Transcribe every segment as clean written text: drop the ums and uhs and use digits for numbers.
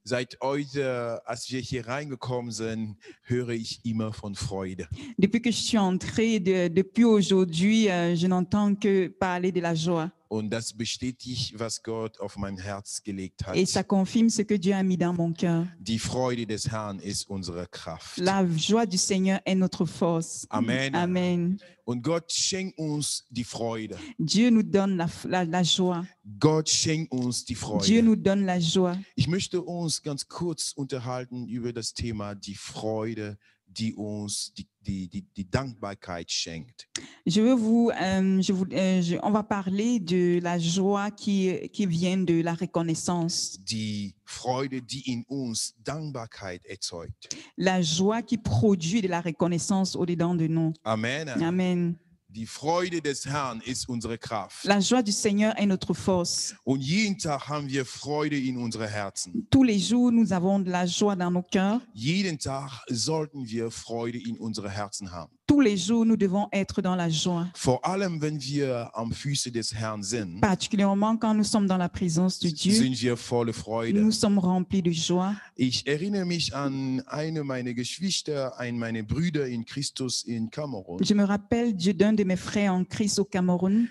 Seit heute, als wir hier reingekommen sind, höre ich immer von Freude. Depuis que je suis entrée, depuis aujourd'hui, je n'entends que parler de la joie. Und das bestätigt, was Gott auf mein Herz gelegt Et ça hat. confirme ce que Dieu a mis dans mon cœur. Die Freude des Herrn ist unsere Kraft. La joie du Seigneur est notre force. Amen. Amen. Und Gott schenkt uns die Freude. Dieu nous donne la joie. Gott schenkt uns die Dieu Freude. nous donne la joie. Ich möchte uns ganz kurz unterhalten über das Thema die Freude, die uns die Dankbarkeit schenkt. On va parler de la joie qui vient de la reconnaissance. Die Freude, die in uns Dankbarkeit erzeugt. La joie qui produit de la reconnaissance au-dedans de nous. Amen. Amen. Die Freude des Herrn ist unsere Kraft. La joie du Seigneur est notre force. Und jeden Tag haben wir Freude in unseren Herzen. Tous les jours, nous avons de la joie dans nos cœurs. Jeden Tag sollten wir Freude in unseren Herzen haben. Tous les jours, nous devons être dans la joie. Vor allem, wenn wir am Füße des Herrn sind, Particulièrement quand nous sommes dans la présence de Dieu, sind wir voller Freude. nous sommes remplis de joie. Ich erinnere mich an eine meiner Geschwister, einen meiner Brüder in Christus in Kamerun. Je me rappelle d'un de mes frères en Christ au Cameroun.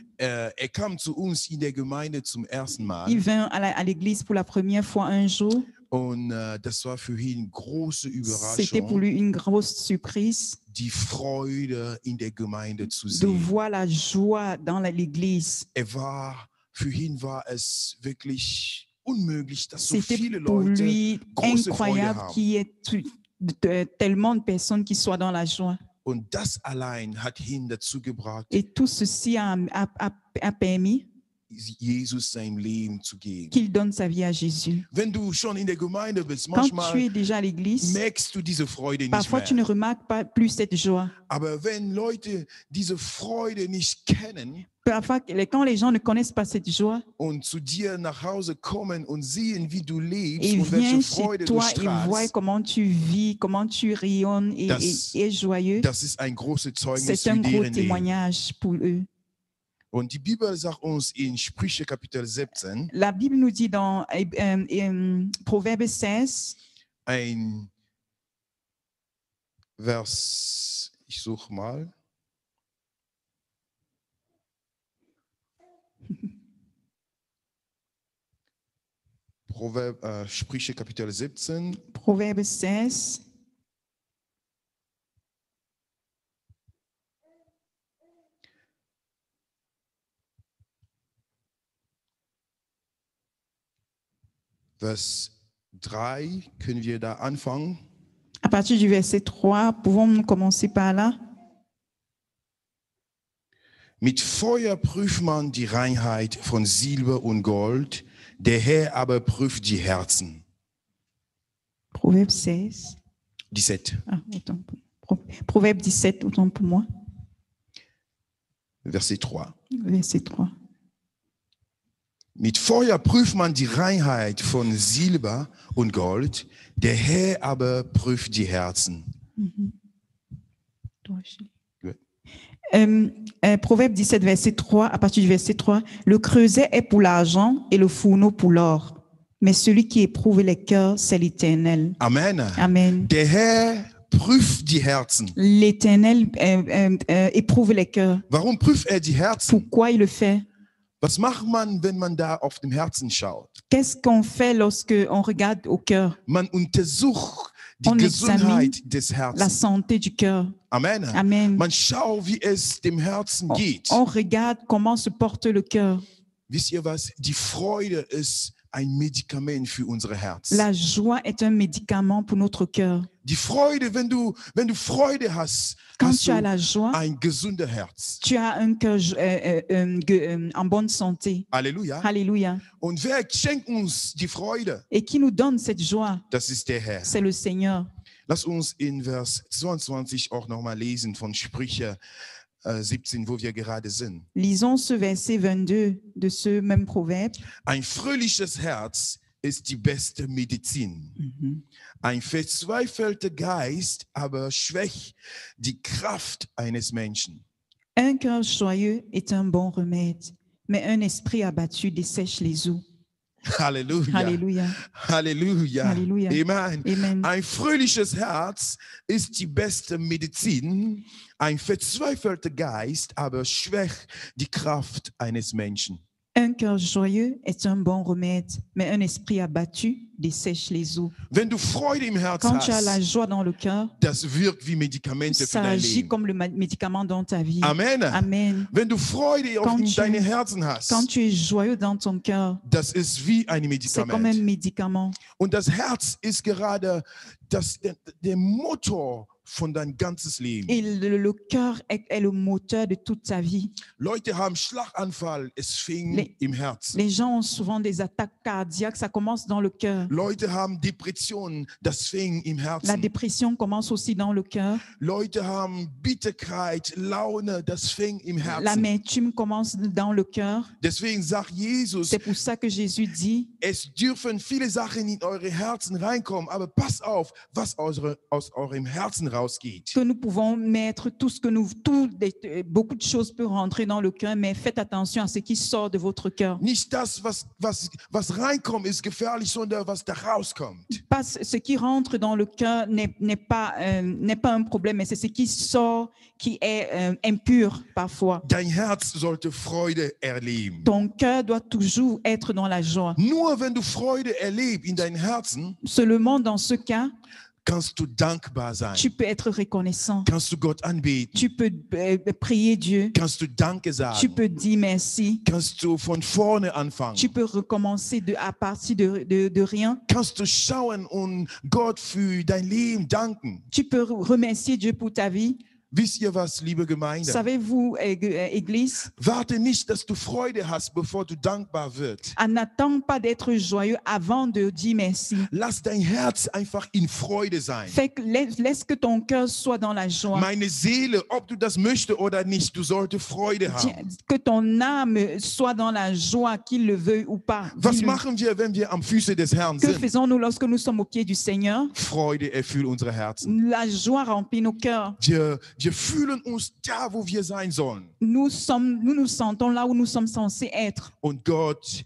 Kam zu uns in der Gemeinde zum ersten Mal. Il vint à l'église pour la première fois un jour. Und das war für ihn große C'était pour Überraschung, lui une grosse surprise die Freude in der Gemeinde zu de sehen. voir la joie dans l'église. Für ihn war es wirklich unmöglich, dass so C'était viele pour Leute lui große Freude incroyable haben. qu'il y ait tellement de personnes qui soient dans la joie. Und das allein hat ihn dazu gebracht, Et tout ceci a permis Jesus sein Leben zu geben. qu'il donne sa vie à Jésus. Wenn du schon in der Gemeinde bist, Quand tu manchmal es déjà à l'église, merkst du diese Freude nicht parfois tu ne mehr. remarques pas plus cette joie. Aber wenn Leute diese Freude nicht kennen Parfois, quand les gens ne connaissent pas cette joie, und zu dir nach Hause kommen und sehen, wie du lebst ils und welche viennent chez Freude du toi, ils voient strahlst, comment tu vis, comment tu rayonnes et joyeux. das ist ein großes Zeugnis C'est für un gros deren Leben. témoignage pour eux. Und die Bibel sagt uns in Sprüche Kapitel 17, La Bible nous dit dans Proverbe 16, ein Vers, ich suche mal. Sprüche Kapitel 17, Proverbe 16, Vers 3, können wir da anfangen? à partir du verset 3, pouvons-nous commencer par là? Mit Feuer prüft man die Reinheit von Silber und Gold, der Herr aber prüft die Herzen. Proverbe 16. 17, Ah, autant Proverbe 17, autant pour moi. Verset 3. Verset 3. Mit Feuer prüft man die Reinheit von Silber und Gold, der Herr aber prüft die Herzen. Proverbe 17, verset 3, à partir du verset 3, le creuset est pour l'argent et le fourneau pour l'or. Mais celui qui éprouve les cœurs, c'est l'Éternel. Amen. Amen. Der Herr prüft die Herzen. L'Éternel éprouve les cœurs. Warum prüft er die Herzen? Pourquoi il le fait? Was macht man, wenn man da auf dem Herzen schaut? Qu'est-ce qu'on fait lorsque on regarde au cœur? Man untersucht die On Gesundheit examine des la Herzens. santé du cœur. Amen. Amen. Man schaut, wie es dem Herzen geht. On regarde comment se porte le cœur. Wisst ihr was? Die Freude ist ein Medikament für unsere Herzen. La joie est un médicament pour notre cœur. Die Freude, wenn du Freude hast, Quand hast tu as du la joie, ein gesundes Herz. tu as un cœur en bonne santé. Halleluja. Alléluia. Und wer schenkt uns die Freude? Et qui nous donne cette joie? Das ist der Herr. C'est le Seigneur. Lass uns in Vers 22 auch nochmal lesen von Sprüche 17, wo wir gerade sind. Lisons ce verset 22 de ce même proverbe. Ein fröhliches Herz ist die beste Medizin. Ein verzweifelter Geist aber schwächt die Kraft eines Menschen. Un cœur joyeux est un bon remède, mais un esprit abattu dessèche les os. Halleluja. Alléluia. Halleluja. Halleluja. Amen. Amen. Ein fröhliches Herz ist die beste Medizin. Ein verzweifelter Geist aber schwächt die Kraft eines Menschen. Un cœur joyeux est un bon remède, mais un esprit abattu dessèche les eaux. Wenn du Freude im Herzen Quand tu as la hast, joie dans le cœur, das wirkt wie Medikamente für ça dein agit Leben. comme le médicament dans ta vie. Amen. Amen. Wenn du Freude auf Quand tu- deinem Herzen Quand hast, tu es joyeux dans ton cœur, das ist wie ein c'est comme un Medikament. médicament. Und das Herz ist gerade der Motor von dein ganzes Leben. Et le cœur est le moteur de toute ta vie. Leute haben Schlaganfall, es fing Les- im Herzen. Les gens ont souvent des attaques cardiaques, ça commence dans le cœur. Leute haben Depressionen, das fing im La Herzen. dépression commence aussi dans le cœur. Leute haben Bitterkeit, Laune, das fing im Herzen. L'amertume commence dans le cœur. Deswegen sagt Jesus, C'est pour ça que Jésus dit, es dürfen viele Sachen in eure Herzen reinkommen, aber pass auf, was aus eurem Herzen rausgeht. que nous pouvons mettre beaucoup de choses peuvent rentrer dans le cœur, mais faites attention à ce qui sort de votre cœur. Nicht das, was reinkommt, ist gefährlich, sondern was da rauskommt. Pas ce qui rentre dans le cœur n'est pas un problème, mais c'est ce qui sort qui est impur parfois. Dein Herz sollte Freude erleben. Ton cœur doit toujours être dans la joie. Nur wenn du Freude erlebst in deinem Herzen, Seulement dans ce cas, kannst du dankbar sein. tu peux être reconnaissant. Kannst du Gott anbeten. Tu peux prier Dieu. Kannst du Danke Tu sagen. peux dire merci. Kannst du von vorne anfangen. Tu peux recommencer à partir de rien. Kannst du schauen und Gott für dein Leben danken. Tu peux remercier Dieu pour ta vie. Wisst ihr was, liebe Gemeinde? Savez-vous, Église, Warte nicht, dass du Freude hast, bevor du dankbar wirst. n'attends pas d'être joyeux avant de dire merci. Lass dein Herz einfach in Freude sein. Laisse que ton cœur soit dans la joie. Meine Seele, ob du das möchtest oder nicht, du solltest Freude haben. Que ton âme soit dans la joie, qu'il le veuille ou pas. Was Dis-le. machen wir, wenn wir am Füße des Herrn Que sind? faisons-nous lorsque nous sommes au pied du Seigneur? Freude erfüllt unsere Herzen. La joie remplit nos cœurs. Wir fühlen uns da, wo wir sein sollen. Nous nous sentons là où nous sommes censés être. Und Gott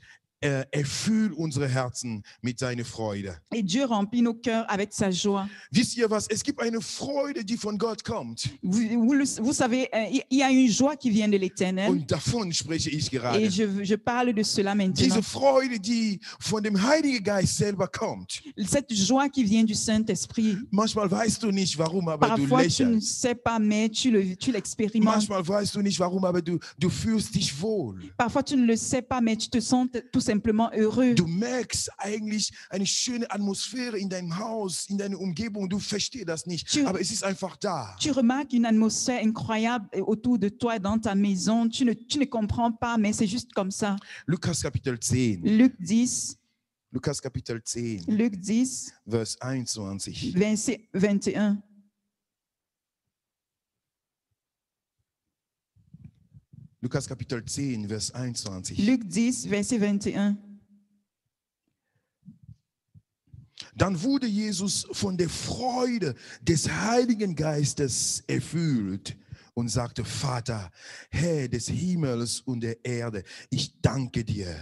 erfüllt unsere Herzen mit seiner Freude. Et Dieu remplit nos cœurs avec sa joie. Wisst ihr was? Es gibt eine Freude, die von Gott kommt. Vous savez, il y a une joie qui vient de l'Éternel. Und davon spreche ich gerade. Et je parle de cela maintenant. Diese Freude, die von dem Heiligen Geist selber kommt. Cette joie qui vient du Saint-Esprit. Manchmal weißt du nicht, warum, aber du Parfois, tu ne lächelst. sais pas, mais tu l'expérimentes. Manchmal weißt du nicht, warum, aber du fühlst dich wohl. Parfois, tu ne le sais pas, mais tu te sens tout simplement heureux. Du merkst eigentlich eine schöne Atmosphäre in deinem Haus, in deiner Umgebung. Du verstehst das nicht, aber es ist einfach da. Tu remarques une atmosphère incroyable autour de toi, dans ta maison. Tu ne comprends pas, mais c'est juste comme ça. Lukas Kapitel 10. Luc 10, Lukas Kapitel 10, Luc 10, Vers 21. verset 21. Lukas Kapitel 10, Vers 21. Luc 10, verset 21. Dann wurde Jesus von der Freude des Heiligen Geistes erfüllt und sagte: Vater, Herr des Himmels und der Erde, ich danke dir,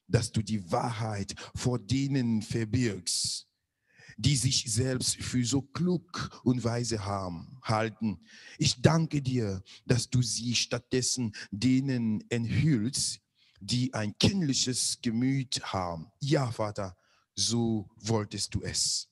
dass du die Wahrheit vor denen verbirgst, die sich selbst für so klug und weise halten. Ich danke dir, dass du sie stattdessen denen enthüllst, die ein kindliches Gemüt haben. Ja, Vater, so wolltest du es.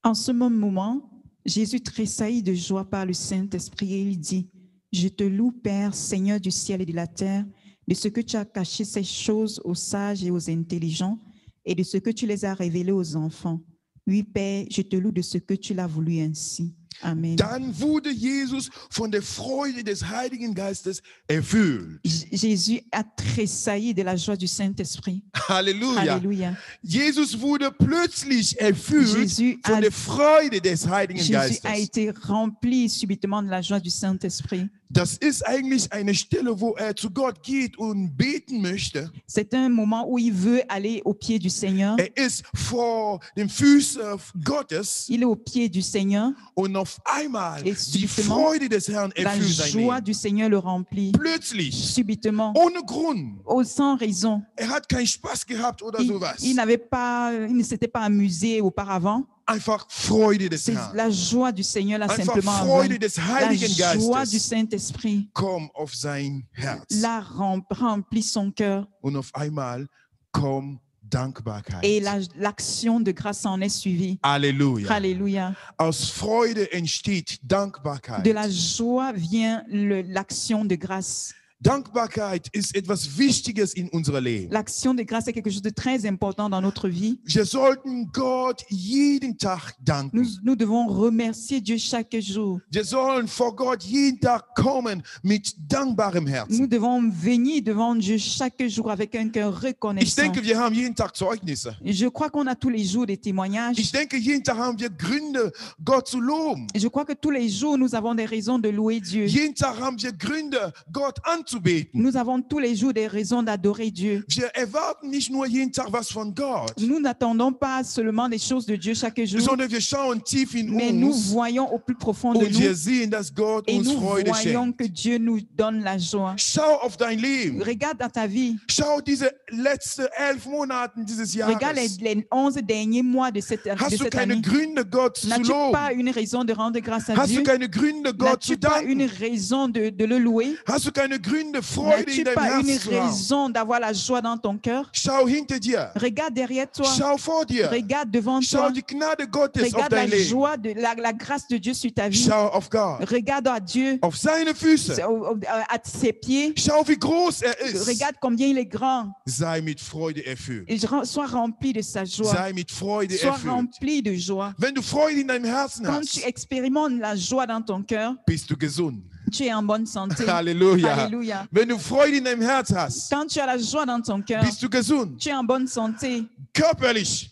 En ce même moment, Jésus tressaillit de joie par le Saint-Esprit et il dit, je te loue, Père, Seigneur du ciel et de la terre, de ce que tu as caché ces choses aux sages et aux intelligents et de ce que tu les as révélées aux enfants. Oui, Père, je te loue de ce que tu l'as voulu ainsi. Amen. Dann wurde Jesus von der Freude des Heiligen Geistes erfüllt. Jésus a tressailli de la joie du Saint-Esprit. Halleluja. Alléluia. Jesus wurde plötzlich erfüllt Jésus von der Freude des Heiligen Jésus a Geistes. été rempli subitement de la joie du Saint-Esprit. Das ist eigentlich eine Stelle, wo zu Gott geht und beten möchte. C'est un moment où il veut aller au pied du Seigneur. Ist vor den Füßen Gottes Il est au pied du Seigneur. und auf einmal Et die subitement, Freude des Herrn la erfüllt sein joie Leben. du Seigneur le remplit. Plötzlich, Subitement, ohne Grund. sans raison. Hat keinen Spaß gehabt oder Il sowas. il ne s'était pas amusé auparavant. Einfach Freude des C'est Herrn. la joie du Seigneur l'a Einfach simplement Freude envahi. des La Heiligen joie du Geistes. Saint-Esprit Komm auf sein Herz. l'a rempli son cœur. Und auf einmal kommt Dankbarkeit. Et l'action de grâce en est suivie. Halleluja. Alléluia. Aus Freude entsteht Dankbarkeit. De la joie vient l'action de grâce. Dankbarkeit ist etwas Wichtiges in unserem Leben. L'action de grâce est quelque chose de très important dans notre vie. Wir sollten Gott jeden Tag danken. Nous devons remercier Dieu chaque jour. Wir sollen vor Gott jeden Tag kommen mit dankbarem Herzen. Nous devons venir devant Dieu chaque jour avec un cœur Ich reconnaissant. denke, wir haben jeden Tag Zeugnisse. Je crois qu'on a tous les jours des témoignages. Ich denke, jeden Tag haben wir Gründe, Gott zu loben. Je crois que tous les jours, nous avons des raisons de louer Dieu. Jeden Tag haben wir Gründe, Gott anzubeten. Nous avons tous les jours des raisons d'adorer Dieu. Wir erwarten nicht nur jeden Tag was von Gott, Nous n'attendons pas seulement des choses de Dieu chaque jour, sondern wir schauen tief in mais nous uns voyons au plus profond de und wir nous sehen, dass Gott et uns nous Freude voyons schenkt. que Dieu nous donne la joie. Schau auf dein Leben. Regarde dans ta vie. Schau diese letzten 11 Monate dieses Regarde Jahres. les 11 derniers mois de cette Hast du keine année. Gründe, Gott zu N'as-tu pas loben? une raison de rendre grâce à Hast du Dieu? keine Gründe, Gott zu N'as-tu pas une danken? raison de le louer? Hast du keine Gründe, Freude N'as-tu in deinem pas une Herzen zu haben? raison d'avoir la joie dans ton cœur? Schau hinter dir. Regarde derrière toi. Schau vor dir. Regarde devant Schau toi. die Gnade Gottes auf Regarde la dein Leben. joie, la grâce de Dieu sur ta vie. Schau auf Gott. Regarde à Dieu, Auf seine Füße. à ses pieds. Schau, wie groß ist. Regarde combien il est grand. Sei mit Freude erfüllt. Et sois rempli de sa joie. Sei mit Freude Sois erfüllt. rempli de joie. Wenn du Freude in deinem Herzen Quand tu hast, expérimentes la joie dans ton cœur, bist du gesund. tu es en bonne santé. Halleluja. Alléluia. Wenn du Freude in deinem Herz hast, Quand tu as la joie dans ton cœur, bist du gesund. tu es en bonne santé Körperlich,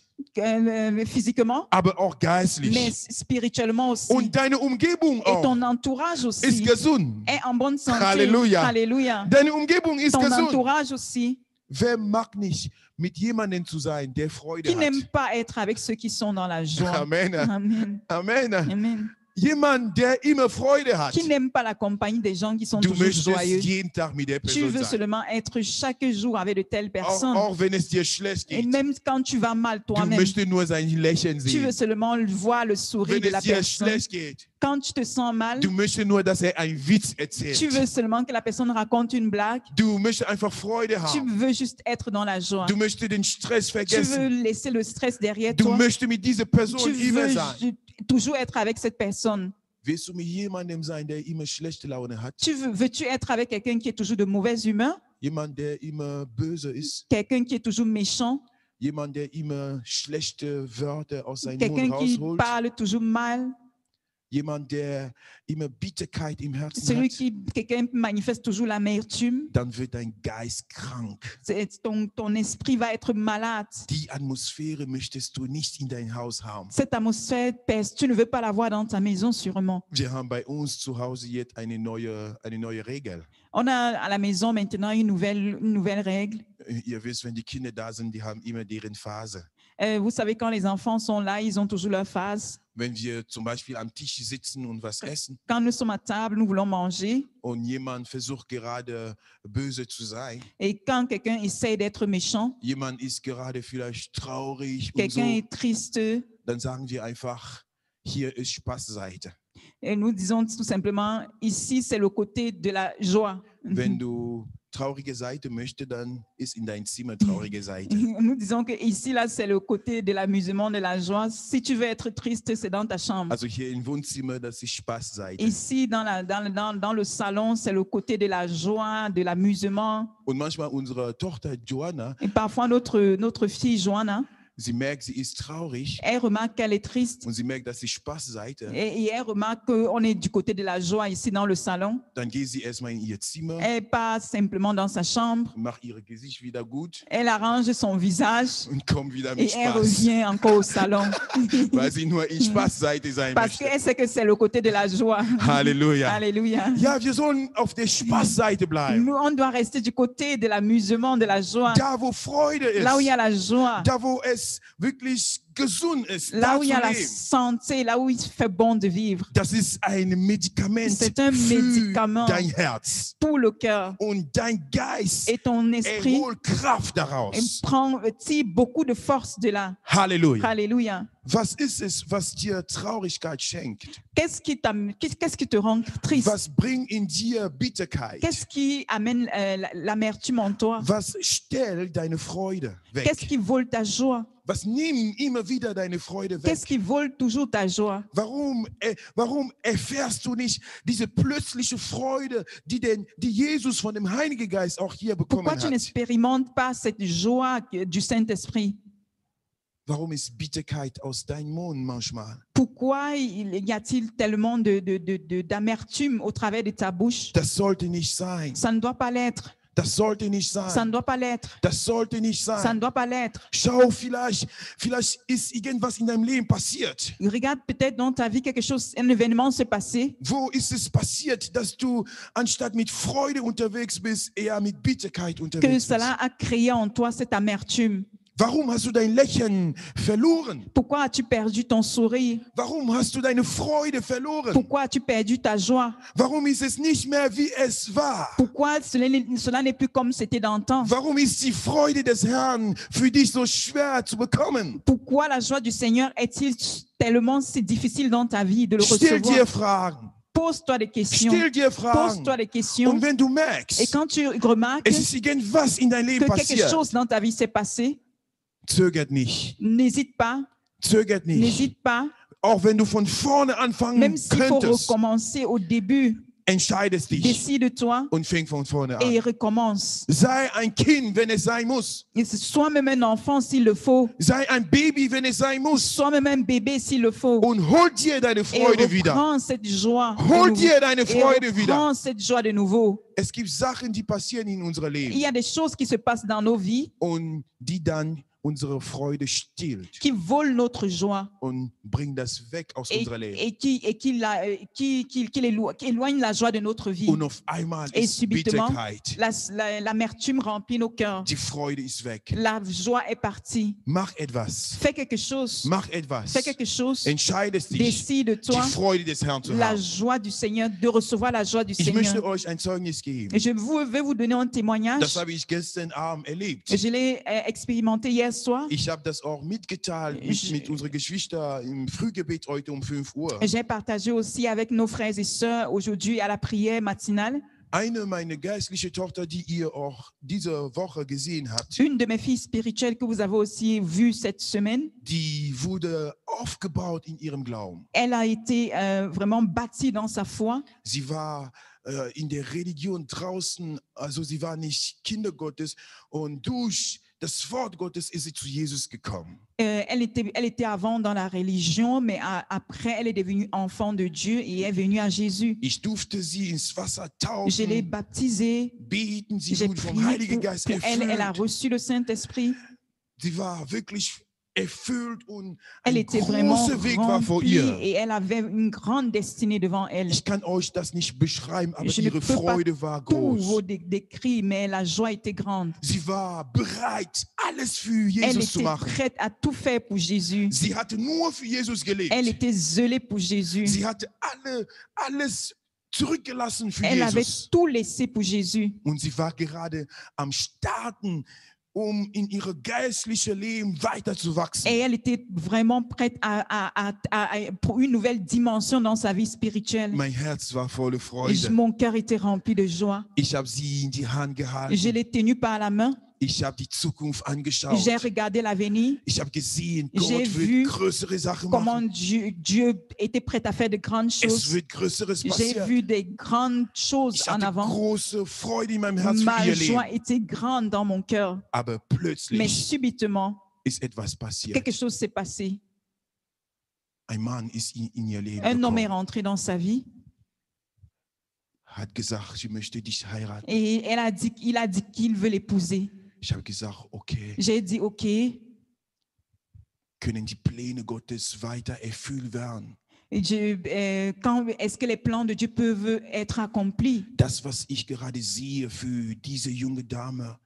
physiquement, aber auch mais geistlich. spirituellement aussi. Und deine Umgebung Et auch ton entourage ist aussi gesund. est en bonne santé. Halleluja. Alléluia. Deine Umgebung ist Ton gesund. entourage aussi, Wer mag nicht mit jemandem zu sein, der Freude qui n'aime hat? pas être avec ceux qui sont dans la joie. Amen. Amen. Amen. Amen. Jemand, der immer Freude hat. Qui n'aime pas la compagnie des gens qui sont Du toujours möchtest joyeux. jeden Tag mit der Tu Person veux sein. seulement être chaque jour avec de telles Auch, personnes. auch wenn es dir schlecht Et geht. même quand tu vas mal Du toi-même, möchtest nur sein Lächeln tu veux sehen. seulement voir le sourire Wenn de la es dir personne. schlecht geht, Quand tu te sens mal, du möchtest nur, dass er einen Witz tu erzählt. veux seulement que la personne raconte une blague. Du möchtest einfach Freude Tu haben. veux juste être dans la joie. Du möchtest den Stress Tu veux vergessen. laisser le stress derrière Du toi. möchtest mit dieser Person Tu immer veux sein. toujours être avec cette personne. Willst du mit jemandem sein, der immer schlechte Laune hat? Veux-tu être avec quelqu'un qui est toujours de mauvaise humeur? Jemand, der immer böse ist? Quelqu'un qui est toujours méchant? Jemand, der immer schlechte Wörter aus seinem Quelqu'un Mund qui rausholt? parle toujours mal? Jemand, der immer Bitterkeit im Herzen Celui hat? quelqu'un manifeste toujours l'amertume? Dann wird dein Geist krank. Ton esprit va être malade. Die Atmosphäre möchtest du nicht in dein Haus haben. Cette atmosphère pèse. Tu ne veux pas la voir dans ta maison sûrement. Wir haben bei uns zu Hause jetzt eine neue Regel. On a à la maison maintenant une nouvelle règle. Ihr wisst, wenn die Kinder da sind, die haben immer deren Phase. Vous savez, quand les enfants sont là, ils ont toujours leur phase. Wenn wir zum Beispiel am Tisch sitzen und was essen Quand nous sommes à table, nous voulons manger. und jemand versucht gerade böse zu sein, Et quand quelqu'un essaie d'être méchant, jemand ist gerade vielleicht traurig und quelqu'un so, est triste, dann sagen wir einfach, hier ist Spaßseite. et nous disons tout simplement, ici, c'est le côté de la joie. Wenn du traurige Seite möchtest, dann ist in dein Zimmer traurige Seite. Nous disons que ici, là, c'est le côté de l'amusement, de la joie. Si tu veux être triste, c'est dans ta chambre. Also hier im Wohnzimmer, das ist Spaßseite. Ici, dans le salon, c'est le côté de la joie, de l'amusement. Und manchmal unsere Tochter Joanna, Et parfois, notre fille Joanna, sie merkt, sie ist traurig elle remarque qu'elle est triste. und sie merkt, dass sie Spaßseite. Et elle remarque qu'on est du côté de la joie ici dans le salon. Dann geht sie erstmal in ihr Zimmer, Elle passe simplement dans sa chambre. macht ihr Gesicht wieder gut Elle arrange son visage und kommt wieder et mit elle Spaß, revient encore au salon. weil sie nur in Spaßseite sein Parce möchte. qu'elle sait que c'est le côté de la joie. Halleluja. Alléluia. Ja, wir sollen auf der Spaßseite bleiben. Nous, on doit rester du côté de l'amusement, de la joie. Da, wo Freude Là où il y ist. a la joie. Da, wo es wirklich gesund ist, là da où il zu y a la leben. santé, là où il fait bon de vivre. Das ist ein Medikament C'est un für médicament dein Herz. pour le cœur. Und dein Geist Et ton esprit erholt Kraft daraus. tire beaucoup de force de là. Halleluja. Alléluia. Was ist es, was dir Traurigkeit schenkt? Qu'est-ce qui te rend triste? Was bringt in dir Bitterkeit? Qu'est-ce qui amène l'amertume en toi? Was stellt deine Freude Qu'est-ce weg? qui vole ta joie? Was nimmt immer wieder deine Freude Qu'est-ce weg? qui vole toujours ta joie? Warum erfährst du nicht diese plötzliche Freude, die Jesus von dem Heiligen Geist auch hier bekommen Pourquoi tu hat? n'expérimentes pas cette joie du Saint-Esprit? Warum ist Bitterkeit aus deinem Mund manchmal? Pourquoi y a-t-il tellement d'amertume au travers de ta bouche? Das sollte nicht sein. Ça ne doit pas l'être. Das sollte nicht Ça sein. ne doit pas l'être. Das sollte nicht Ça ne sein. doit pas l'être. Schau, vielleicht ist irgendwas in deinem Leben passiert. Regarde, peut-être dans ta vie, un événement s'est passé. Wo ist es passiert, dass du anstatt mit Freude unterwegs bist, eher mit Bitterkeit Que unterwegs cela bist? a créé en toi cette amertume. Warum hast du dein Lächeln verloren? Pourquoi as-tu perdu ton sourire? Warum hast du deine Freude verloren? Pourquoi as-tu perdu ta joie? Warum ist es nicht mehr, wie es war? Pourquoi cela n'est plus comme c'était d'antan? Warum ist die Freude des Herrn für dich so schwer zu bekommen? Pourquoi la joie du Seigneur est-il tellement si difficile dans ta vie de le Stell dir recevoir? Fragen. Pose-toi des questions. Stell dir Fragen. Pose-toi des questions. Und wenn du Et merkst, quand tu remarques es ist irgendwas in deinem Leben que quelque passiert, chose dans ta vie s'est passé, zögert nicht. n'hésite pas, Zögert nicht. n'hésite pas. Auch wenn du von vorne anfangen Même s'il faut könntest, recommencer au début, entscheidest dich décide-toi und fäng von vorne et an. recommence. Sei ein Kind, wenn es sein muss. Sois même un enfant s'il le faut. Sei ein Baby, wenn es sein muss. Sois même un bébé s'il le faut. Und hol dir deine Et Freude wieder. reprends cette joie. de Hol nouveau. dir deine Et Freude wieder. reprends cette joie de nouveau. Es gibt Sachen, die passieren in unserem Il Leben y a des choses qui se passent dans nos vies und die dann unsere Freude stillt qui volent notre joie und bringt das weg aus unserem Leben. qui éloignent la joie de notre vie. Und auf einmal Et ist subitement, Bitterkeit. l'amertume remplit nos cœurs. Die Freude ist weg. La joie est partie. Mach etwas. Fais quelque chose. Mach etwas. Fais quelque chose. Entscheidest dich, Décide-toi die Freude des Herrn zu la haben. joie du Seigneur, de recevoir la joie du Ich möchte Seigneur. euch ein Zeugnis geben. Et vais vous donner un témoignage. Das habe ich gestern Abend erlebt. Je l'ai expérimenté hier soir. Ich habe das auch mitgeteilt mit unseren Geschwistern im Frühgebet heute um 5 Uhr. J'ai partagé aussi avec nos frères et sœurs aujourd'hui à la prière matinale. Eine meiner geistlichen Tochter, die ihr auch diese Woche gesehen habt, Une de mes filles spirituelles que vous avez aussi vue cette semaine, die wurde aufgebaut in ihrem Glauben. elle a été vraiment bâtie dans sa foi. Sie war in der Religion draußen, also sie war nicht Kinder Gottes und durch das Wort Gottes ist sie zu Jesus gekommen. Elle était avant dans la religion, mais après, elle est devenue enfant de Dieu et est venue à Jésus. Ich durfte sie ins Wasser Je l'ai taufen, baptisée. beten, sie J'ai wurde vom prié Heiligen Geist pour elle. Elle a erfüllt. reçu le Saint-Esprit. Sie war wirklich erfüllt und Elle ein était vraiment großer Weg war vor remplie ihr. et elle avait une grande destinée devant elle. Ich kann euch das nicht beschreiben, aber Je ne ihre peux pas Freude war tout vous groß. décrire, mais la joie était grande. Sie war bereit, alles für Elle Jesus zu était machen. prête à tout faire pour Jésus. Sie hatte nur für Jesus gelebt. Elle était zélée pour Jésus. Sie hatte alles zurückgelassen für Elle avait Jesus. tout laissé pour Jésus. Und sie war gerade am Starten, um in ihre geistliche Leben weiterzuwachsen. Et elle était vraiment prête pour une nouvelle dimension dans sa vie spirituelle. Mein Herz war voller Et Freude. mon cœur était rempli de joie. Ich habe sie in die Hand Je gehalten. l'ai tenue par la main. Ich habe die Zukunft angeschaut. J'ai regardé l'avenir. Ich habe gesehen, J'ai Gott vu wird größere Sachen Comment machen. Dieu était prêt à faire de grandes Es choses. wird Größeres J'ai passieren. vu des grandes choses Ich en hatte avant. große Freude in meinem Herz für Ma ihr joie Leben. était grande dans mon cœur. Aber Mais plötzlich subitement, ist etwas passiert. quelque chose s'est passé. Ein Mann ist in ihr Leben Un homme est gekommen, rentré dans sa vie hat gesagt, ich möchte dich heiraten. et il a dit qu'il veut l'épouser. Ich habe gesagt, okay, J'ai dit, OK, können die Pläne Gottes weiter erfüllt werden? est-ce que les plans de Dieu peuvent être accomplis? Das, was ich gerade sehe für diese junge Dame,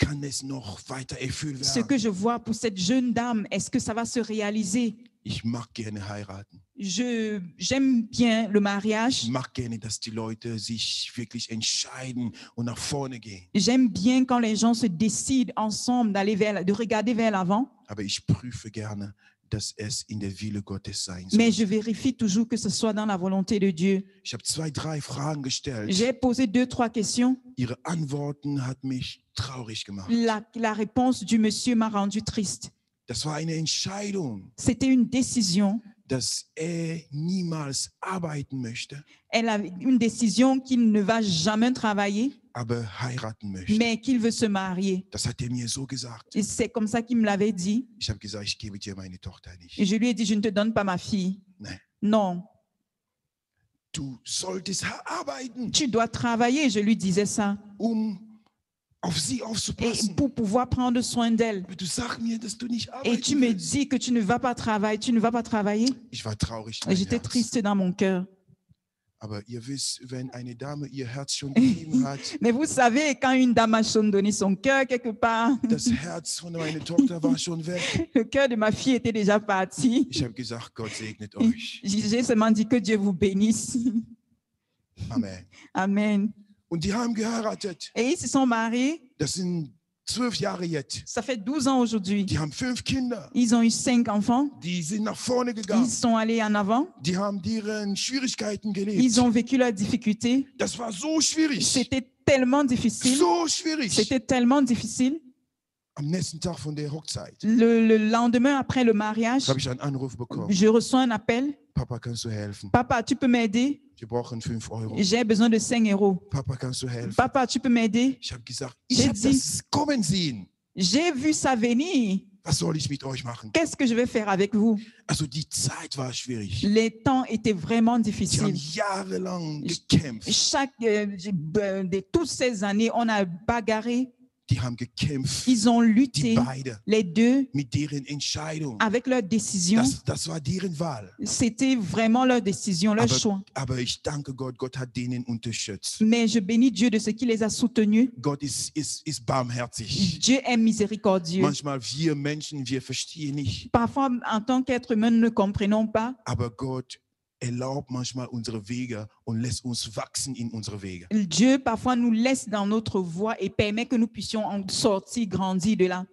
kann es noch weiter erfüllt Ce werden. que je vois pour cette jeune dame, est-ce que ça va se réaliser? Ich mag gerne heiraten. J'aime bien le Ich mariage. mag gerne, dass die Leute sich wirklich entscheiden und nach vorne gehen. J'aime bien quand les gens se décident ensemble de regarder vers l'avant. Aber ich prüfe gerne, dass es in der Wille Gottes sein Mais soll. je vérifie toujours que ce soit dans la volonté de Dieu. Ich habe 2, 3 Fragen gestellt. J'ai posé 2, 3 questions. Ihre Antworten hat mich traurig gemacht. La réponse du monsieur m'a rendu triste. Das war eine Entscheidung, C'était une décision. dass niemals arbeiten möchte, Elle a une décision qu'il ne va jamais travailler, aber heiraten möchte. mais qu'il veut se marier. Das hat er mir so gesagt. Et c'est comme ça qu'il me l'avait dit. Ich habe gesagt, ich gebe dir meine Tochter Et nicht. je lui ai dit, je ne te donne pas ma fille. Nein. Non, Du solltest arbeiten, tu dois travailler, je lui disais ça. Auf sie Et aufzupassen. pour pouvoir prendre soin d'elle. Aber du sagst mir, dass du nicht Et tu me arbeiten willst. dis que tu ne vas pas travailler, tu ne vas pas travailler. Ich war traurig. in Et mein j'étais Herz. triste dans mon cœur. Aber ihr wisst, wenn eine Dame ihr Herz schon gegeben hat, Mais vous savez, quand une dame a donné son cœur quelque part, das Herz von meiner Tochter war schon weg. le cœur de ma fille était déjà parti. Ich habe gesagt, Gott segnet euch. J'ai seulement dit que Dieu vous bénisse. Amen. Amen. Und die haben geheiratet. Et ils se sont mariés. Das sind 12 Jahre jetzt. Ça fait 12 ans aujourd'hui. Die haben 5 Kinder. Ils ont eu 5 enfants. Die sind nach vorne Ils gegangen. sont allés en avant. Die haben deren Schwierigkeiten Ils gelebt. ont vécu leurs difficultés. Das war so schwierig. C'était tellement difficile. So schwierig. C'était tellement difficile. Am nächsten Tag von der Hochzeit Le lendemain après le mariage, habe ich einen Anruf bekommen. je reçois un appel. Papa, kannst du helfen? Papa, tu peux m'aider? Wir brauchen 5 Euro. J'ai besoin de 5 euros. Papa, kannst du helfen? Papa, tu peux m'aider? Ich habe gesagt, J'ai ich habe dit- das kommen sehen. J'ai vu ça venir. Was soll ich mit euch machen? Qu'est-ce que je vais faire avec vous? Also die Zeit war schwierig. Les temps étaient vraiment Die haben difficiles. jahrelang gekämpft. Toutes ces années, on a bagarré. Die haben gekämpft. Ils ont Die lutté, beide les deux, mit deren Entscheidung. avec leurs décisions. Das war deren Wahl. C'était vraiment leur décision, leur choix. Aber ich danke Gott, Gott hat denen unterstützt. Mais je bénis Dieu de ce qui les a soutenus. Gott ist barmherzig. Dieu est miséricordieux. Manchmal wir Menschen, wir verstehen nicht. Parfois, en tant qu'être humain, nous ne comprenons pas. Aber Gott erlaubt manchmal unsere Wege und lässt uns wachsen in unsere Wege. Dieu, parfois, nous laisse dans notre voie et permet que nous puissions en sortir, grandir de là.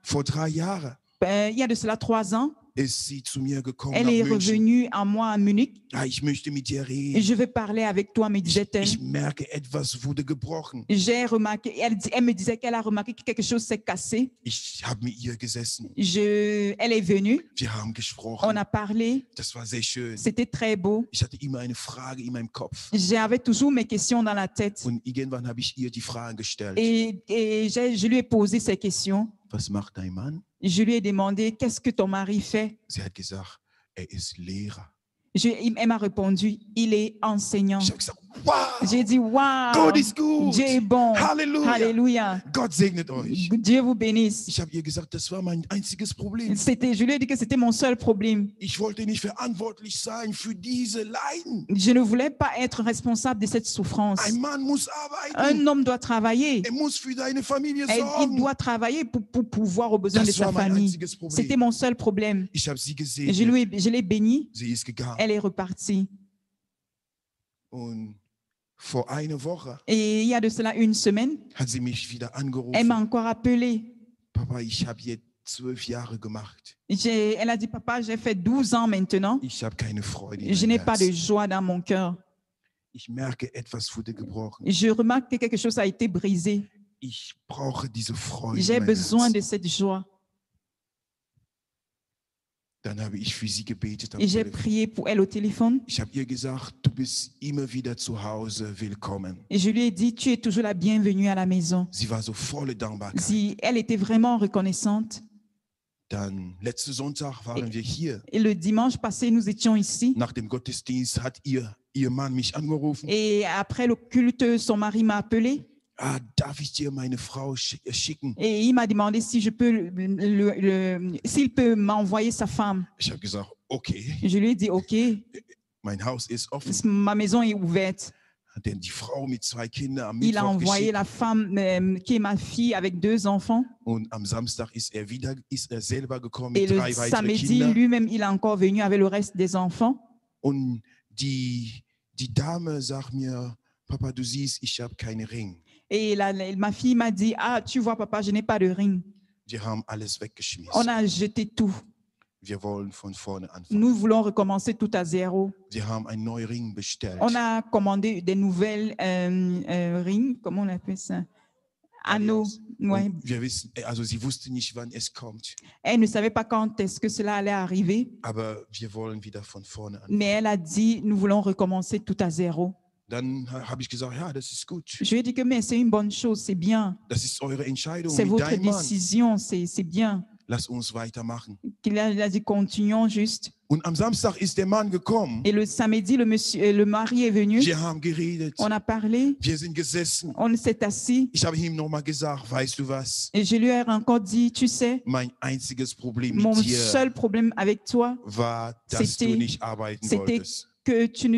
Vor 3 Jahren Il y a de cela 3 ans, ist sie zu mir gekommen elle nach est München. revenue à moi à Munich. Ja, ich möchte mit dir Et reden. je veux parler avec toi, me disait-elle. Ich merke, etwas wurde gebrochen. J'ai remarqué, elle me disait qu'elle a remarqué que quelque chose s'est cassé. Ich habe mit ihr gesessen. Elle est venue, Wir haben on gesprochen. a parlé, Das war sehr schön. c'était très beau. Ich hatte immer eine Frage in meinem Kopf. J'avais toujours mes questions dans la tête. Und irgendwann habe ich ihr die Frage gestellt. Je lui ai posé ces questions. Was macht dein Mann? Je lui ai demandé, qu'est-ce que ton mari fait? Sie hat gesagt, ist Lehrer. Elle m'a répondu, il est enseignant. Ich habe gesagt, wow, J'ai dit, waouh, Gott ist gut. Dieu est bon. Halleluja. Alléluia. Gott segnet euch. Dieu vous bénisse. Ich habe ihr gesagt, das war mein einziges Problem. Je lui ai dit que c'était mon seul problème. Ich wollte nicht verantwortlich sein für diese Leiden. Je ne voulais pas être responsable de cette souffrance. Ein Mann muss Un arbeiten. homme doit travailler. Er muss für seine Familie Il sorgen. doit travailler pour pouvoir aux besoins de Das sa war mein famille. einziges C'était Problem. mon seul problème. Ich habe sie Je gesegnet. l'ai bénie. Sie ist gegangen. Elle est repartie. Und vor einer Woche Et il y a de cela une semaine, hat sie mich wieder elle m'a angerufen. encore appelé. Papa, ich habe jetzt 12 Jahre gemacht. Elle a dit, papa, j'ai fait 12 ans maintenant. Ich habe keine Freude in Je meinem n'ai pas de Herzen. joie dans mon cœur. Ich merke, etwas wurde gebrochen. Je remarque que quelque chose a été brisé. Ich brauche diese Freude J'ai in meinem besoin Herzen. de cette joie. Dann habe ich für sie gebetet am Et j'ai Telefon. prié pour elle au téléphone. Ich habe ihr gesagt, du bist immer wieder zu Hause willkommen. Et je lui ai dit, tu es toujours la bienvenue à la maison. Sie war so voller Dankbarkeit. Si elle était vraiment reconnaissante. Dann, letzten Sonntag waren wir hier. Et le dimanche passé, nous étions ici. Nach dem Gottesdienst hat ihr Mann mich angerufen. Et après le culte, son mari m'a appelé. Darf ich dir meine Frau schicken? Et il m'a demandé si je peux s'il peut m'envoyer sa femme. Ich habe gesagt, okay, Je lui ai dit, OK, mein Haus ist offen. ma maison est ouverte. Denn die Frau mit 2 Kindern am Il a Mittwoch envoyé geschickt la femme qui est ma fille avec 2 enfants. und am Samstag ist er selber gekommen Et mit le 3 weiteren samedi, Kindern. lui-même, il est encore venu avec le reste des enfants. Und die Dame sagt mir, Papa, du siehst, ich habe keinen Ring. Et ma fille m'a dit, ah, tu vois, papa, je n'ai pas de ring. Wir haben alles On weggeschmissen. a jeté tout. Wir wollen von vorne anfangen. Nous voulons recommencer tout à zéro. Wir haben einen neuen Ring bestellt. On a commandé des nouvelles rings, comment on appelle ça? Anneaux. Ouais. Und wir wissen, also sie wusste nicht, wann es kommt. Elle ne savait pas quand est-ce que cela allait arriver, Aber wir wollen wieder von vorne anfangen. mais elle a dit, nous voulons recommencer tout à zéro. Dann habe ich gesagt, ja, das ist gut. Je lui ai dit que mais c'est une bonne chose, c'est bien. Das ist eure Entscheidung C'est mit votre deinem Mann. décision, c'est bien. Lass uns weitermachen. Il a dit, continuons juste. Und am Samstag ist der Mann gekommen. Et le samedi, le mari est venu. Wir haben geredet. On a parlé, Wir sind gesessen. on s'est assis. Ich habe ihm nochmal gesagt, weißt du was? Et je lui ai encore dit, tu sais, Mein einziges Problem mon mit dir seul problème avec toi, war, dass du nicht arbeiten c'était wolltest. que tu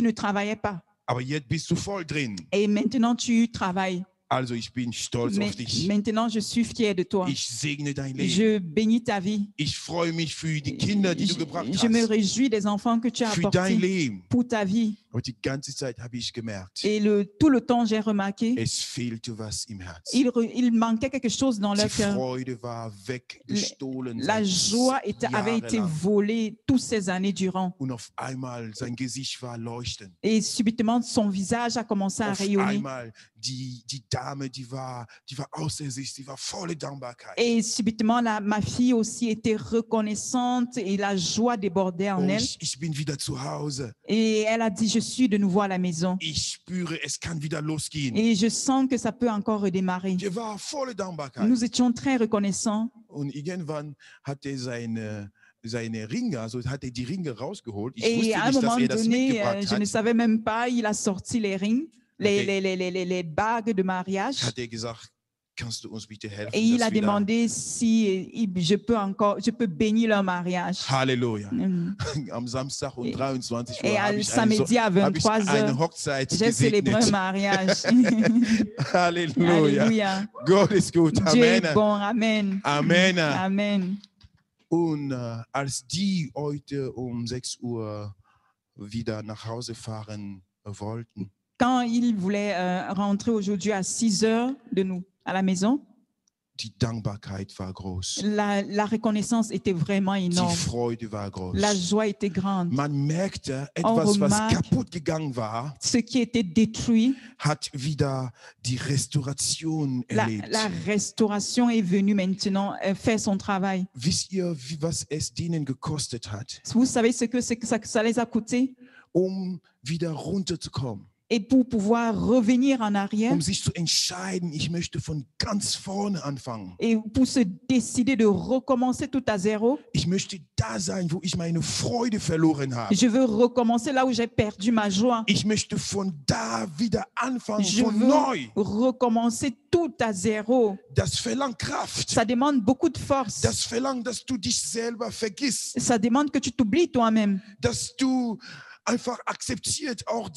ne travaillais pas. Aber jetzt bist du voll drin. Et maintenant, tu travailles. Also ich bin stolz Mais auf dich. maintenant, je suis fier de toi. Ich segne dein Leben. Je bénis ta vie. Ich freue mich für die Kinder, die du gebracht Je me hast. réjouis des enfants que tu as Für dein apportés Leben. pour ta vie. Aber die ganze Zeit habe ich gemerkt, Et tout le temps, j'ai remarqué, es fehlte was im Herzen. il manquait quelque chose dans Die leur cœur. Freude war weggestohlen. La joie avait été jahrelang. volée toutes ces années durant. Und auf einmal, sein Gesicht war leuchtend. Et subitement, son visage a commencé à Auf rayonner. einmal, die Dame, die war außer sich, die war voller Dankbarkeit. Et subitement, ma fille aussi était reconnaissante et la joie débordait en Oh, elle. ich bin wieder zu Hause. Et elle a dit, je suis de nouveau à la maison. Ich spüre, es kann wieder losgehen. Et je sens que ça peut encore redémarrer. Wir waren voller Dankbarkeit. Nous étions très reconnaissants. Und irgendwann hat er seine Ringe, also hat er die Ringe rausgeholt. Ich Et wusste à un nicht, dass moment er das donné, mitgebracht je ne hat. savais même pas, il a sorti les rings, Okay. les bagues de mariage. Hat er gesagt, kannst du uns bitte helfen? Et il dass a wir da- demandé si je peux bénir leur mariage. Halleluja. Mm. Am Samstag um Et- 23 Et Uhr habe à ich samedi à hab ich 23 eine heures, Hochzeit j'ai célébré un gesegnet. mariage. Halleluja. Alléluia. Gott ist gut. Dieu Amen. est bon. Amen. Amen. Amen. Und als die heute um 6 Uhr wieder nach Hause fahren wollten, Quand il voulait rentrer aujourd'hui à 6 heures de nous à la maison, die Dankbarkeit war groß. la reconnaissance était vraiment Die énorme. Freude war groß. La joie était grande. Man merkte, etwas, was remarque- kaputt gegangen war, Ce qui était détruit, hat wieder die Restauration erlebt. la restauration est venue maintenant faire son travail. Wisst ihr, was es denen gekostet hat, Vous savez ce que ça les a coûté? wieder runterzukommen, Et pour pouvoir revenir en arrière sich zu entscheiden, ich möchte von ganz vorne anfangen. et pour se décider de recommencer tout à zéro, Ich möchte da sein, wo ich meine Freude verloren habe. je veux recommencer là où j'ai perdu ma joie. Ich möchte von da wieder anfangen, Je von veux neu. recommencer tout à zéro. Das verlangt Kraft. Ça demande beaucoup de force. Das verlangt, dass du dich selber vergisst. Ça demande que tu t'oublies toi-même. Dass du einfach akzeptiert auch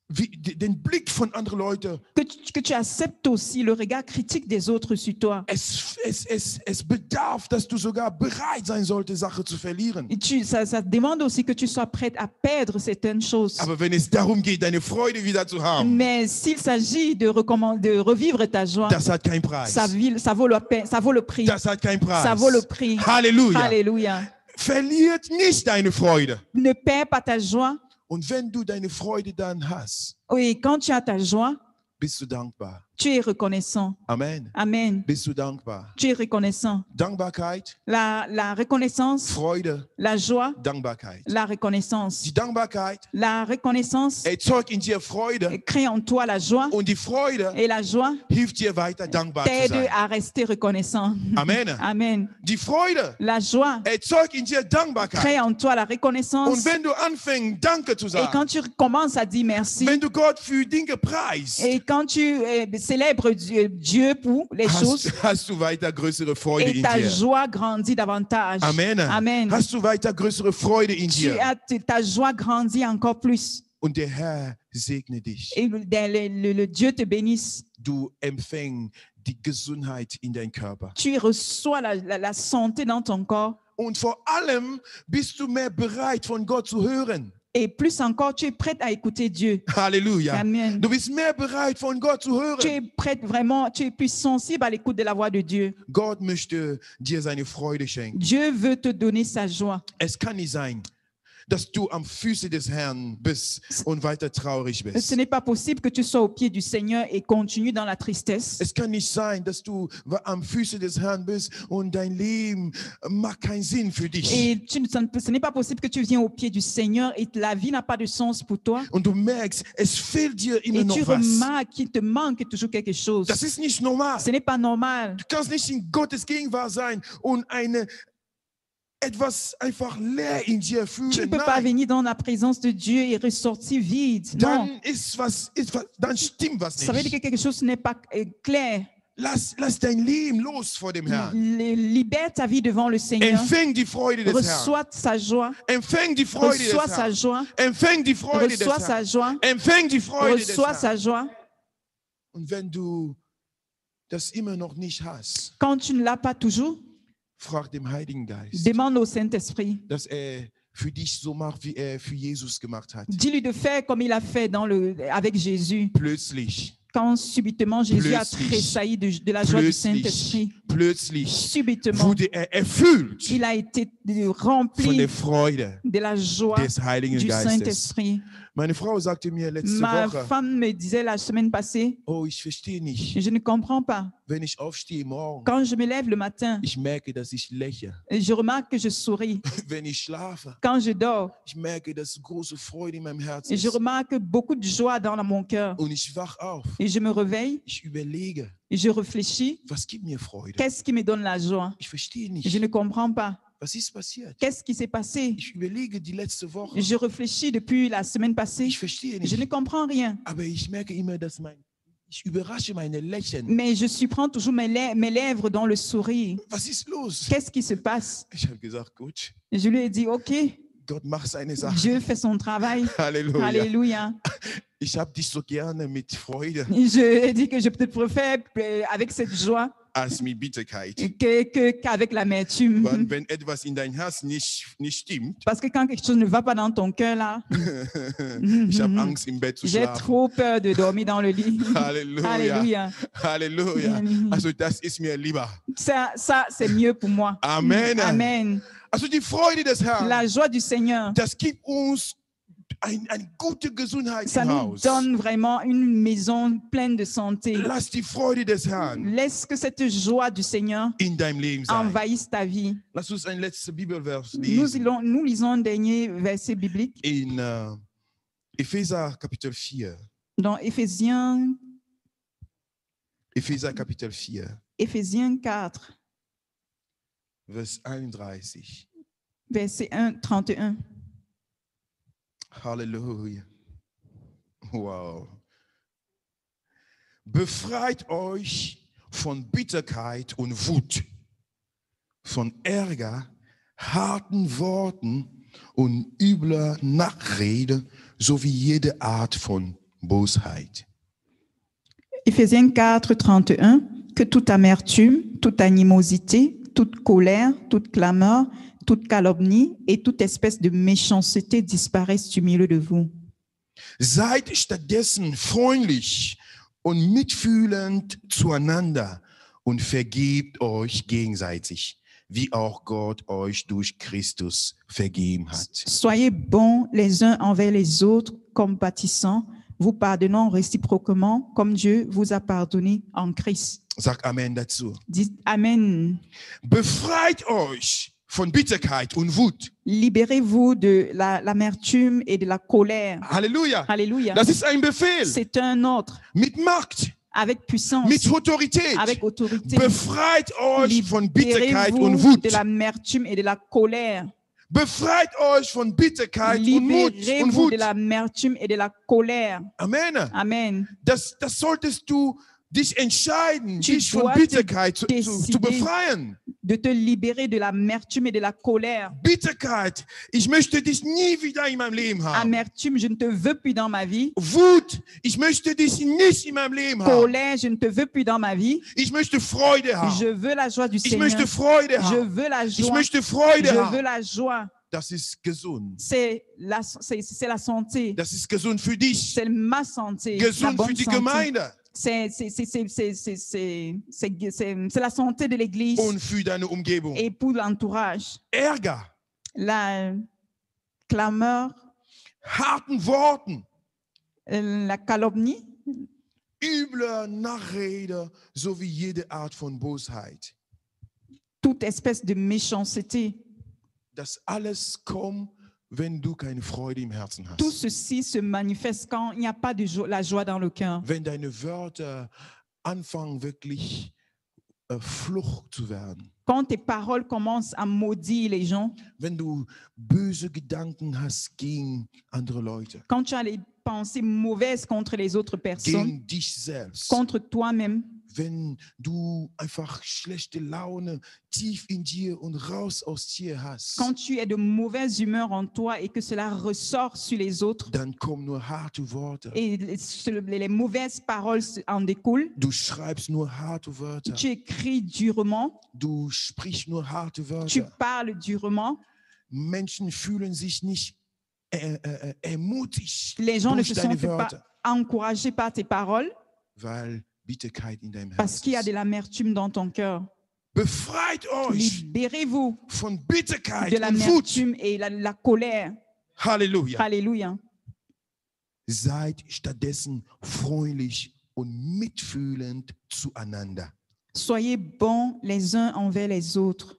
den Blick von anderen Leuten. Que tu acceptes aussi le regard critique des autres sur toi. Es bedarf, dass du sogar bereit sein solltest, Sachen zu verlieren. Et ça demande aussi que tu sois prête à perdre certaines choses. Aber wenn es darum geht, deine Freude wieder zu haben, Mais s'il s'agit de revivre ta joie, das hat keinen Preis. ça vaut le prix. Das hat keinen Preis. Ça vaut le prix. Halleluja. Alléluia. Verliert nicht deine Freude. Ne perds pas ta joie. Und wenn du deine Freude dann hast, Oui, quand tu as ta joie, bist du dankbar. tu es reconnaissant. Amen. Amen. Bist du dankbar? Tu es reconnaissant. Dankbarkeit, La reconnaissance, Freude, la joie, Dankbarkeit. la reconnaissance. Die Dankbarkeit La reconnaissance erzeugt in dir Freude crée en toi la joie und die Freude et la joie hilft dir weiter dankbar zu t'aide sein. à rester reconnaissant. Amen. Amen. Die Freude La joie erzeugt in dir crée Dankbarkeit. en toi la Und reconnaissance. wenn du anfängst, Danke zu Et quand sagen, tu commences à dire merci, wenn du Gott für Dinge preist, et quand tu célèbres Dieu pour les choses Hast du weiter größere Freude et in ta dir? joie grandit davantage. Amen. Amen. Hast du weiter größere Freude in dir? Ta joie grandit encore plus. Und der Herr segne dich. Et le Dieu te bénisse. Du empfängst die Gesundheit in deinem Körper. Tu reçois la santé dans ton corps. Und vor allem bist du mehr bereit, von Gott zu hören. Et plus encore, tu es prête à écouter Dieu. Halleluja. Amen. Du bist mehr bereit, von Gott zu Tu hören. es prête vraiment, tu es plus sensible à l'écoute de la voix de Dieu. Gott möchte dir seine Freude schenken. Dieu veut te donner sa joie. Es kann nicht sein, dass du am Füße des Herrn bist und weiter traurig Ce bist. n'est pas possible que tu sois au pied du Seigneur et continue dans la tristesse. Es kann nicht sein, dass du am Füße des Herrn bist und dein Leben macht keinen Sinn für dich. Et ce n'est pas possible que tu viens au pied du Seigneur et la vie n'a pas de sens pour toi. Und du merkst, es fehlt dir immer Et tu noch was. remarques qu'il te manque toujours quelque chose. Das ist nicht normal. Ce n'est pas normal. Du kannst nicht in Gottes Gegenwart sein und etwas einfach leer in dir Tu ne fühlen. peux pas Nein, venir dans la présence de Dieu et ressortir vide. Non. dann stimmt was Ça veut dire nicht. que quelque chose n'est pas clair. Lass dein Leben los vor dem Herrn. Libère ta vie devant le Seigneur. Empfäng die Freude des Herrn. Reçois sa joie. Empfäng die Freude des Reçois sa Herrn. joie. Empfäng die Freude des Reçois sa Herrn. joie. Empfäng die Freude des Reçois Herrn. sa joie. Und wenn du das immer noch nicht hast, Quand tu ne l'as pas toujours, frag dem Heiligen Geist, demande au Saint-Esprit. dass für dich so macht, wie für Jesus gemacht hat. Dis-lui de faire comme il a fait avec Jésus. Plötzlich, Quand subitement Jésus a Plötzlich. tressailli de la joie du Saint-Esprit. plötzlich Subitement, wurde erfüllt il a été von rempli der Freude de la joie des Heiligen du Geistes. Saint-Esprit. Meine Frau sagte mir letzte Ma Woche, femme me disait la semaine passée, oh, ich verstehe nicht, je ne comprends pas. wenn ich aufstehe morgen, Quand je me lève le matin, ich merke, dass ich lächle. je remarque que je souris. Wenn ich schlafe, Quand je dors, ich merke, dass große Freude in meinem Herzen je ist. remarque beaucoup de joie dans mon cœur. Und ich wach auf, Et je me réveille, ich überlege, et je réfléchis, was gibt mir Freude? qu'est-ce qui me donne la joie? Ich verstehe Je nicht, ne comprends pas. was ist passiert? Qu'est-ce qui s'est passé? Ich überlege die letzte Woche, Je réfléchis depuis la semaine passée. ich verstehe Je ne nicht, comprends rien. aber ich merke immer, dass ich überrasche meine Lächeln. Mais je surprends toujours mes lèvres dans le sourire. Was ist los? Qu'est-ce qui se passe? Ich habe gesagt, gut, Je lui ai dit, OK, Gott macht seine Sache. Dieu fait son travail. Halleluja. Alléluia. Ich habe dich so gerne mit Freude Je dis que je te préfère avec cette joie als mit Bitterkeit. qu'avec l'amertume. Wenn etwas in dein Herz nicht stimmt, Parce que quand quelque chose ne va pas dans ton cœur, là, ich habe Angst im Bett zu j'ai schlafen. trop peur de dormir dans le lit. Halleluja. Alléluia. Halleluja. Also das ist mir lieber. Ça c'est mieux pour moi. Amen. Amen. Also die Freude des Herrn, La joie du Seigneur, das gibt uns eine gute Gesundheit ça im nous Haus. donne vraiment une maison pleine de santé. Lass die Freude des Herrn Laisse que cette joie du Seigneur in deinem Leben sein. envahisse ta vie. Lass uns ein letzter Bibelvers Nous lesen. lisons un dernier verset biblique In Epheser Kapitel 4. dans Éphésiens Epheser Kapitel 4, 4, Vers 31. verset 31. Halleluja. Wow. Befreit euch von Bitterkeit und Wut, von Ärger, harten Worten und übler Nachrede sowie jede Art von Bosheit. Éphésiens 4, 31. Que toute amertume, toute animosité, toute colère, toute clameur, toute calomnie et toute espèce de méchanceté disparaissent du milieu de vous. Seid stattdessen freundlich und mitfühlend zueinander und vergebt euch gegenseitig, wie auch Gott euch durch Christus vergeben hat. Soyez bons les uns envers les autres, compatissants, vous pardonnant réciproquement, comme Dieu vous a pardonné en Christ. Sag Amen dazu. Dites Amen. Befreit euch von Bitterkeit und Wut. Libérez-vous de l'amertume et de la colère. Halleluja. Alléluia. Das ist ein Befehl. C'est un ordre Mit Macht, avec puissance, mit Autorität. avec autorité. Befreit euch von Bitterkeit und Libérez-vous Wut. de l'amertume et de la colère. Befreit euch von Bitterkeit und Mut und Libérez-vous Wut. de l'amertume et de la colère. Amen. Amen. Das solltest du dich entscheiden, Tu dich von dois te Bitterkeit zu décider. befreien. De te libérer de l'amertume et de la colère. Bitterkeit, ich möchte dich nie wieder in meinem Leben haben. Amertume, je ne te veux plus dans ma vie. Wut, ich möchte dich nicht in meinem Leben haben. Colère, je ne te veux plus dans ma vie. Ich möchte Freude Je haben. veux la joie du Ich Seigneur. möchte Freude Je haben. veux la Ich joie. möchte Freude Je veux haben. la joie. Das ist gesund. C'est la santé. Das ist gesund für dich. C'est ma santé. La Gesund für bonne die santé. Gemeinde C'est la santé de l'Église und für deine Umgebung. et pour l'entourage. Ärger, La clameur, harten Worten, la calomnie, üble Nachrede sowie jede Art von Bosheit. toute espèce de méchanceté. Das alles kommt, wenn du keine Freude im Herzen Tout hast. ceci se manifeste quand il n'y a pas de la joie dans le cœur. Wenn deine Wörter anfangen wirklich Flucht zu werden. Quand tes paroles commencent à maudire les gens, Wenn du böse Gedanken hast gegen andere Leute, quand tu as les pensées mauvaises contre les autres personnes, gegen dich selbst. contre toi-même, Wenn du einfach schlechte Laune tief in dir und raus aus dir hast, quand tu es de mauvaise humeur en toi et que cela ressort sur les autres, dann kommen nur harte Worte. et les mauvaises paroles en découlent, Du schreibst nur harte Wörter. tu écris durement, Du sprichst nur harte tu Wörter. parles durement, Menschen fühlen sich nicht ermutigt les gens ne durch se deine sentent pas Wörter, encouragés par tes paroles weil Bitterkeit in deinem parce qu'il y a Herzen de ist. l'amertume dans ton cœur. Befreit euch Libérez-vous von de Bitterkeit und Wut. l'amertume et la colère. Halleluja. Alléluia. Seid stattdessen freundlich und mitfühlend zueinander. Soyez bons les uns envers les autres.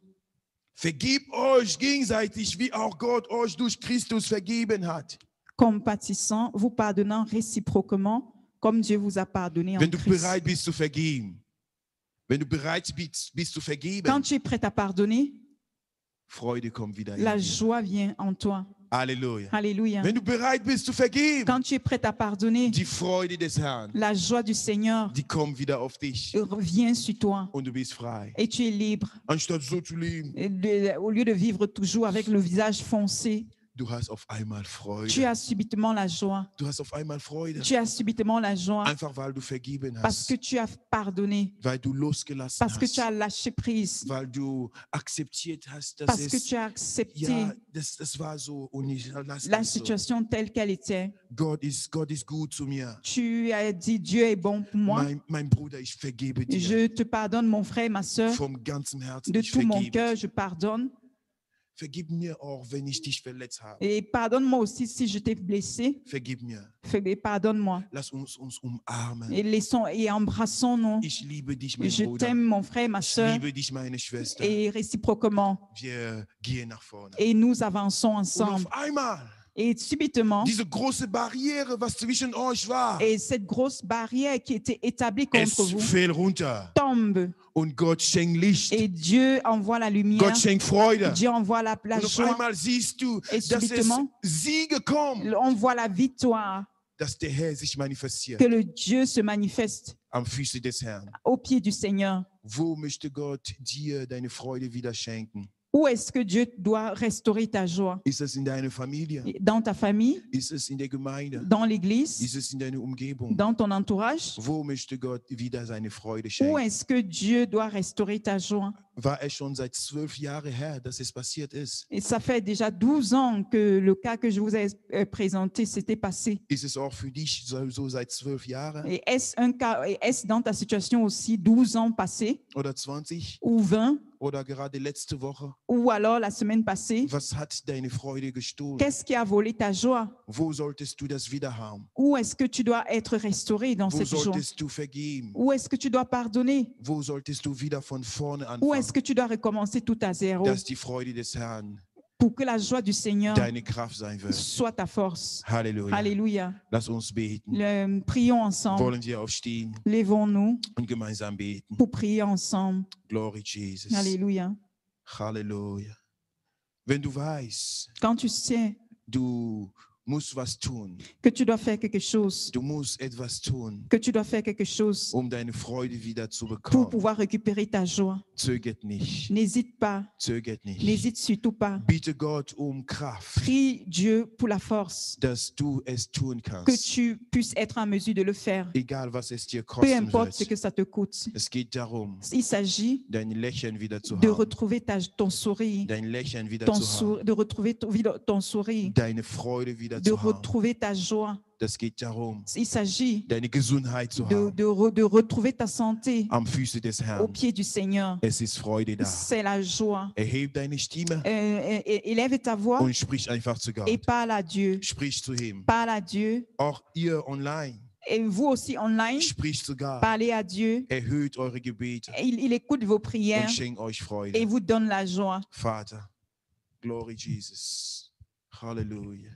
Vergebt euch gegenseitig, wie auch Gott euch durch Christus vergeben hat. Compatissant, vous pardonnant réciproquement, comme Dieu vous a pardonné en Wenn du Christ. bereit bist zu vergeben, wenn du bereit bist zu vergeben, Quand tu es prêt à pardonner, Freude kommt wieder in la dir. joie vient en toi. Halleluja. Alléluia. Wenn du bereit bist zu vergeben, Quand tu es prêt à pardonner, die Freude des Herrn, la joie du Seigneur die kommt wieder auf dich revient sur toi und du bist frei. et tu es libre. Anstatt so zu leben, Et au lieu de vivre toujours avec le visage foncé, du hast auf einmal tu Freude. as subitement la joie. Du hast auf einmal Freude. Tu as subitement la joie Einfach weil du vergeben parce hast, que tu as pardonné, weil du losgelassen parce que tu as hast, lâché prise, weil du akzeptiert hast, dass parce que es, tu as accepté ja, das war so und ich lasse la das so. situation telle qu'elle était. Gott ist gut zu mir. Tu as dit Dieu est bon pour moi. Mein Bruder, ich vergebe dir. Je te pardonne, mon frère, ma soeur. Vom ganzen Herzen, De ich tout mon vergebe cœur, dir. je pardonne. Vergib mir auch, wenn ich dich verletzt habe. Et pardonne-moi aussi si je t'ai blessé. Vergib mir. Pardonne-moi. Lass uns umarmen. Et embrassons-nous. Ich liebe dich, mein Je Bruder. t'aime, mon frère, ma Ich soeur. liebe dich, meine Schwester. Et réciproquement. Wir gehen nach vorne. Et nous avançons Und ensemble. auf einmal, Et subitement, diese große Barriere, was zwischen euch war, et cette grosse barrière qui était établie es contre vous fällt runter. tombe. Und Gott schenkt Licht. Et Dieu envoie la lumière. Gott schenkt Freude. Dieu envoie la Und auf joie. einmal siehst du, Et dass es subitement, Siege kommen, on voit la victoire. dass der Herr sich manifestiert Que le Dieu se manifeste am Füße des Herrn. au pied du Seigneur. Wo möchte Gott dir deine Freude wieder schenken? Où est-ce que Dieu doit restaurer ta joie? Ist es in deiner Familie? Dans ta famille, Ist es in der Gemeinde? dans l'église, Ist es in deiner Umgebung? dans ton entourage? Wo möchte Gott wieder seine Freude Où schenken? est-ce que Dieu doit restaurer ta joie? War es schon seit 12 Jahren her, dass es passiert ist? Et ça fait déjà 12 ans que le cas que je vous ai présenté s'était passé. Ist es auch für dich so seit 12 Jahren Et est-ce un cas, et est-ce dans ta situation aussi 12 ans passés oder 20 ou 20 oder gerade letzte Woche? ou alors la semaine passée? Was hat deine Freude gestohlen? Qu'est-ce qui a volé ta joie? Wo solltest du das wieder haben? Où est-ce que tu dois être restauré dans Wo cette joie? solltest du vergeben? Où est-ce que tu dois pardonner? Wo solltest du wieder von vorne Où est-ce anfangen? que tu dois recommencer tout à zéro Dass die Freude des Herrn pour que la joie du Seigneur deine Kraft sein wird. soit ta force? Halleluja. Alléluia. Lass uns beten. Prions ensemble. Wollen wir aufstehen Lèvons-nous und gemeinsam beten. pour prier ensemble. Glory Jesus. Alléluia. Halleluja. Wenn du weißt, Quand tu sais du musst was tun. que tu dois faire quelque chose, Du musst etwas tun, que tu dois faire quelque chose deine Freude wieder zu pour bekommen. pouvoir récupérer ta joie. Zögert nicht. N'hésite pas, Zögert nicht. n'hésite surtout pas. Bitte Gott Kraft, Prie Dieu pour la force, dass du es tun que kannst. tu puisses être en mesure de le faire. Egal, was es dir Peu kosten importe ce wird. que ça te coûte. Es geht darum, Il s'agit dein Lächeln wieder zu de haben. retrouver ton sourire, Dein Lächeln wieder ton zu haben. de retrouver ton sourire, Deine Freude wieder de zu haben. retrouver ta joie. Das geht darum, Il s'agit deine Gesundheit zu haben. de retrouver ta santé Am Füße des au Herrn. pied du Seigneur. Es ist Freude da. C'est la joie. Erhebe deine Stimme Élève ta voix und sprich einfach zu et Gott. parle à Dieu. Sprich zu ihm. Parle à Dieu. Auch ihr online, Et vous aussi online, sprich zu Gott. parlez à Dieu. Erhöht eure Gebete Il écoute vos prières und schenkt euch et Freude. vous donne la joie. Vater, Glory Jesus. Halleluja.